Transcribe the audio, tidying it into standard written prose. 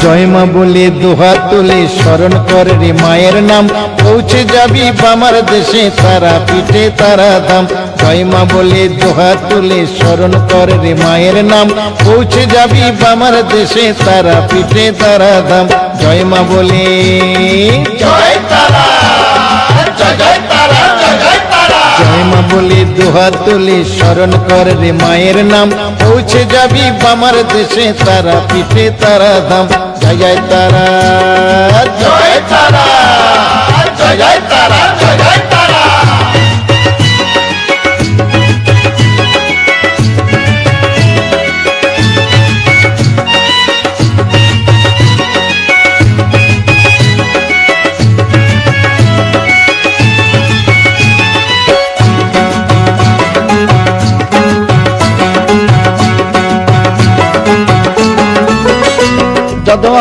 জয় মা বলে দুহাত তুলে স্মরণ কর রে মায়ের নাম, পৌঁছে যাবি বামার দেশে তারা পিঠে তারা ধাম। জয় মা বলে দুহাত তুলে স্মরণ কর রে মায়ের নাম, পৌঁছে যাবি বামার দেশে তারা পিঠে তারা ধাম। জয় মা বলে জয় তারা, জয় জয় তারা, জয় জয় তারা। জয় মা বলে দুহাত তুলে স্মরণ কর রে মায়ের নাম, পৌঁছে যাবি বামার দেশে তারা পিঠে তারা ধাম। জয় জয় তারা, জয় তারা, জয় জয় তারা, জয় জয় তারা। যদু